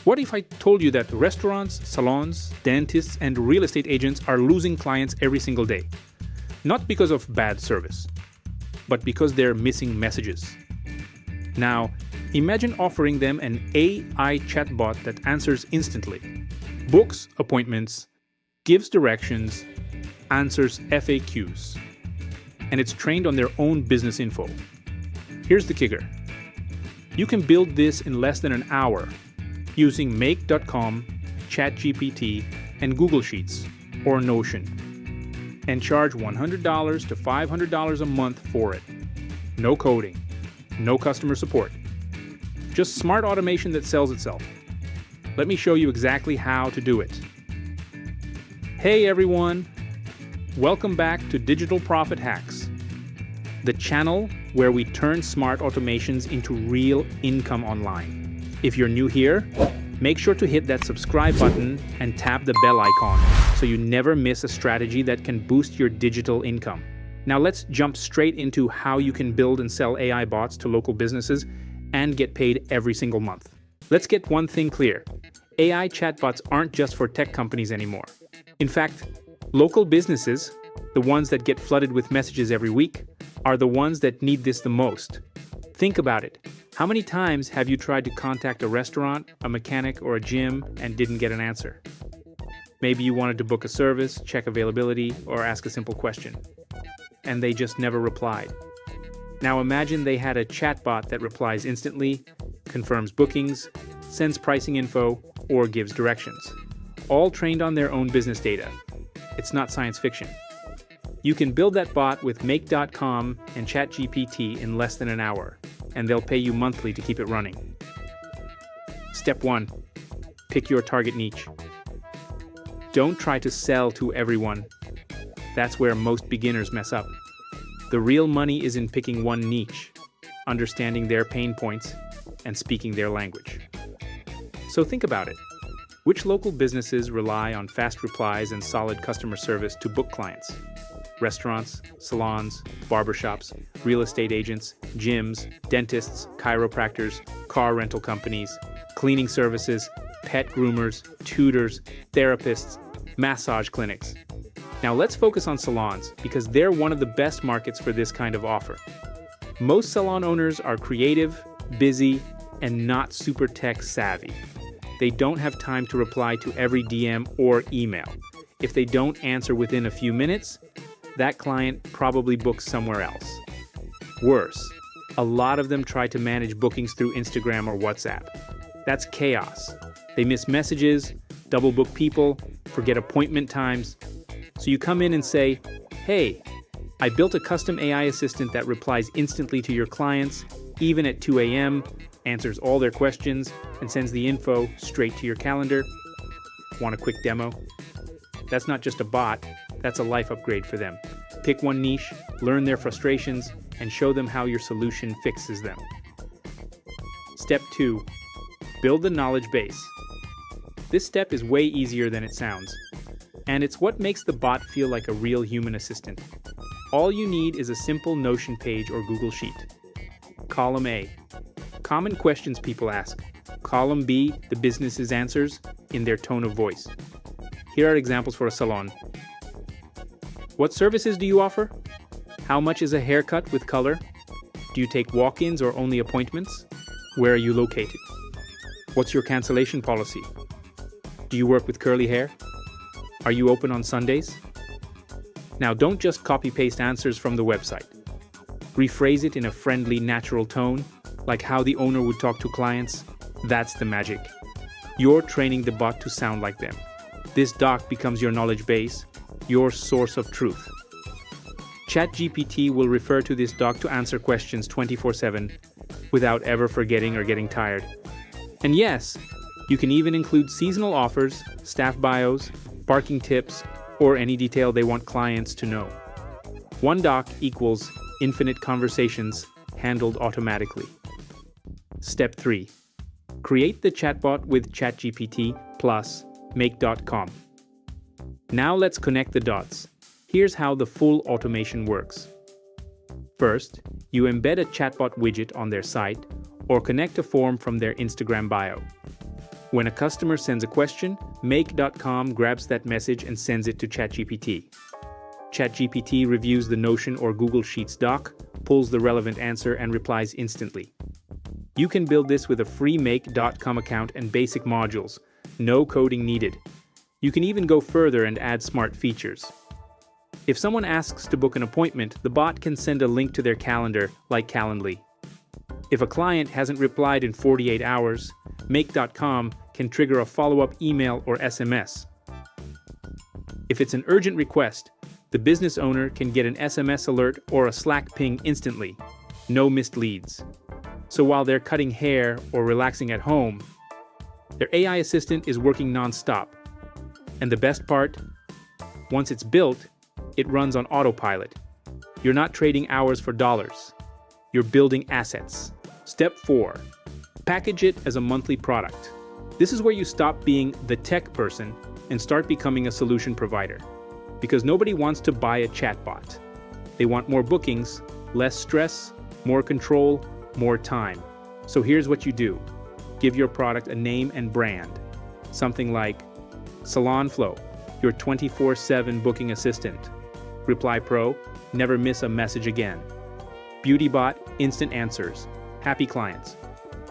What if I told you that restaurants, salons, dentists, and real estate agents are losing clients every single day? Not because of bad service, but because they're missing messages. Now, imagine offering them an AI chatbot that answers instantly, books appointments, gives directions, answers FAQs, and it's trained on their own business info. Here's the kicker. You can build this in less than an hour using make.com, ChatGPT, and Google Sheets or Notion, and charge $100 to $500 a month for it. No coding, no customer support, just smart automation that sells itself. Let me show you exactly how to do it. Hey everyone, welcome back to Digital Profit Hacks, the channel where we turn smart automations into real income online. If you're new here, make sure to hit that subscribe button and tap the bell icon so you never miss a strategy that can boost your digital income. Now let's jump straight into how you can build and sell AI bots to local businesses and get paid every single month. Let's get one thing clear. AI chatbots aren't just for tech companies anymore. In fact, local businesses, the ones that get flooded with messages every week, are the ones that need this the most. Think about it. How many times have you tried to contact a restaurant, a mechanic, or a gym and didn't get an answer? Maybe you wanted to book a service, check availability, or ask a simple question, and they just never replied. Now imagine they had a chatbot that replies instantly, confirms bookings, sends pricing info, or gives directions, all trained on their own business data. It's not science fiction. You can build that bot with make.com and ChatGPT in less than an hour, and they'll pay you monthly to keep it running. Step 1. Pick your target niche. Don't try to sell to everyone. That's where most beginners mess up. The real money is in picking one niche, understanding their pain points, and speaking their language. So think about it. Which local businesses rely on fast replies and solid customer service to book clients? Restaurants, salons, barbershops, real estate agents, gyms, dentists, chiropractors, car rental companies, cleaning services, pet groomers, tutors, therapists, massage clinics. Now let's focus on salons because they're one of the best markets for this kind of offer. Most salon owners are creative, busy, and not super tech savvy. They don't have time to reply to every DM or email. If they don't answer within a few minutes, that client probably books somewhere else. Worse, a lot of them try to manage bookings through Instagram or WhatsApp. That's chaos. They miss messages, double book people, forget appointment times. So you come in and say, hey, I built a custom AI assistant that replies instantly to your clients, even at 2 a.m., answers all their questions, and sends the info straight to your calendar. Want a quick demo? That's not just a bot, that's a life upgrade for them. Pick one niche, learn their frustrations, and show them how your solution fixes them. Step 2. Build the knowledge base. This step is way easier than it sounds, and it's what makes the bot feel like a real human assistant. All you need is a simple Notion page or Google Sheet. Column A. Common questions people ask. Column B. The business's answers in their tone of voice. Here are examples for a salon. What services do you offer? How much is a haircut with color? Do you take walk-ins or only appointments? Where are you located? What's your cancellation policy? Do you work with curly hair? Are you open on Sundays? Now don't just copy-paste answers from the website. Rephrase it in a friendly, natural tone, like how the owner would talk to clients. That's the magic. You're training the bot to sound like them. This doc becomes your knowledge base, your source of truth. ChatGPT will refer to this doc to answer questions 24/7 without ever forgetting or getting tired. And yes, you can even include seasonal offers, staff bios, parking tips, or any detail they want clients to know. One doc equals infinite conversations handled automatically. Step 3. Create the chatbot with ChatGPT plus make.com. Now let's connect the dots. Here's how the full automation works. First, you embed a chatbot widget on their site or connect a form from their Instagram bio. When a customer sends a question, make.com grabs that message and sends it to ChatGPT. ChatGPT reviews the Notion or Google Sheets doc, pulls the relevant answer, and replies instantly. You can build this with a free make.com account and basic modules. No coding needed. You can even go further and add smart features. If someone asks to book an appointment, the bot can send a link to their calendar, like Calendly. If a client hasn't replied in 48 hours, make.com can trigger a follow-up email or SMS. If it's an urgent request, the business owner can get an SMS alert or a Slack ping instantly. No missed leads. So while they're cutting hair or relaxing at home, their AI assistant is working non-stop. And the best part? Once it's built, it runs on autopilot. You're not trading hours for dollars. You're building assets. Step 4. Package it as a monthly product. This is where you stop being the tech person and start becoming a solution provider. Because nobody wants to buy a chatbot. They want more bookings, less stress, more control, more time. So here's what you do. Give your product a name and brand. Something like Salon Flow, your 24/7 booking assistant. Reply Pro, never miss a message again. BeautyBot, instant answers. Happy clients.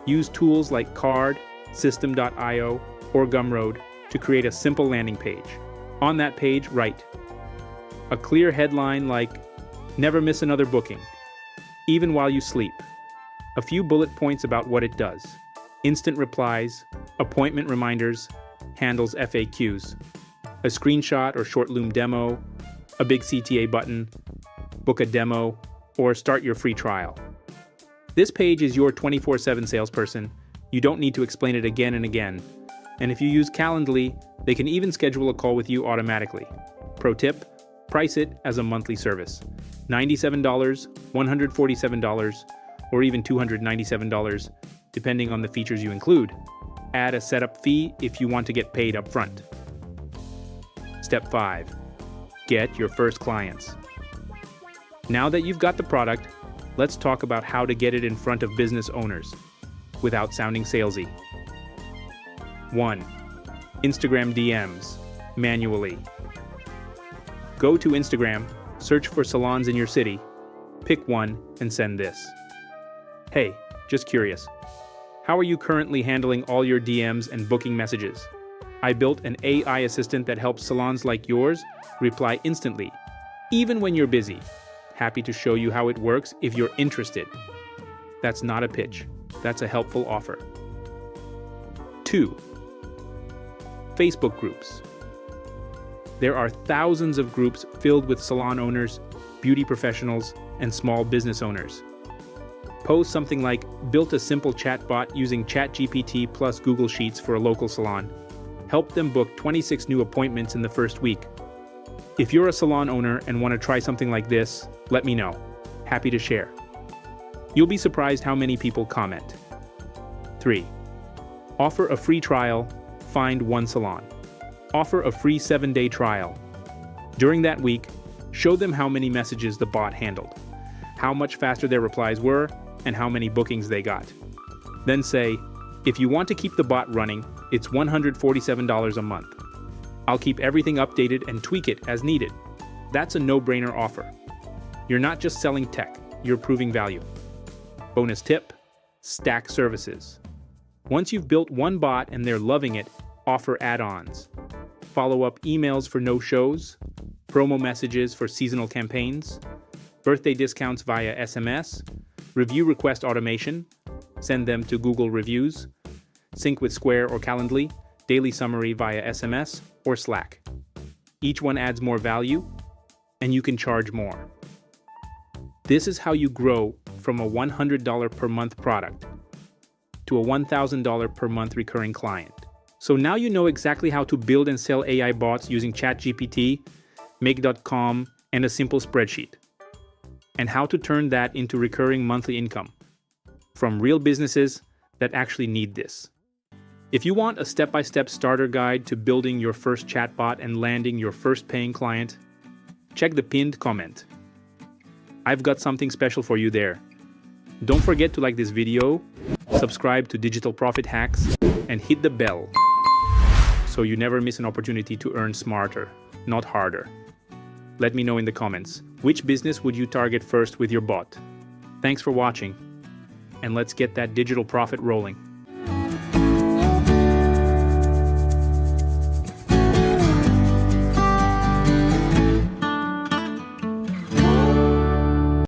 Use tools like Card, System.io, or Gumroad to create a simple landing page. On that page, write a clear headline like, never miss another booking, even while you sleep. A few bullet points about what it does. Instant replies, appointment reminders, handles FAQs, a screenshot or short loom demo, a big CTA button, book a demo, or start your free trial. This page is your 24/7 salesperson. You don't need to explain it again and again. And if you use Calendly, they can even schedule a call with you automatically. Pro tip, price it as a monthly service. $97, $147, or even $297, depending on the features you include. Add a setup fee if you want to get paid up front. Step 5. Get your first clients. Now that you've got the product, let's talk about how to get it in front of business owners without sounding salesy. 1. Instagram DMs, manually. Go to Instagram, search for salons in your city, pick one, and send this. Hey, just curious. How are you currently handling all your DMs and booking messages? I built an AI assistant that helps salons like yours reply instantly, even when you're busy. Happy to show you how it works if you're interested. That's not a pitch. That's a helpful offer. 2. Facebook groups. There are thousands of groups filled with salon owners, beauty professionals, and small business owners. Post something like, built a simple chatbot using ChatGPT plus Google Sheets for a local salon. Help them book 26 new appointments in the first week. If you're a salon owner and want to try something like this, let me know. Happy to share. You'll be surprised how many people comment. 3. Offer a free trial, find one salon. Offer a free 7-day trial. During that week, show them how many messages the bot handled, how much faster their replies were, and how many bookings they got. Then say, if you want to keep the bot running, it's $147 a month. I'll keep everything updated and tweak it as needed. That's a no-brainer offer. You're not just selling tech, you're proving value. Bonus tip, stack services. Once you've built one bot and they're loving it, offer add-ons. Follow-up emails for no-shows, promo messages for seasonal campaigns, birthday discounts via SMS, review request automation, send them to Google Reviews, sync with Square or Calendly, daily summary via SMS or Slack. Each one adds more value, and you can charge more. This is how you grow from a $100 per month product to a $1,000 per month recurring client. So now you know exactly how to build and sell AI bots using ChatGPT, make.com, and a simple spreadsheet, and how to turn that into recurring monthly income from real businesses that actually need this. If you want a step-by-step starter guide to building your first chatbot and landing your first paying client, check the pinned comment. I've got something special for you there. Don't forget to like this video, Subscribe to Digital Profit Hacks and hit the bell so you never miss an opportunity to earn smarter, not harder. Let me know in the comments, which business would you target first with your bot? Thanks for watching, and let's get that digital profit rolling.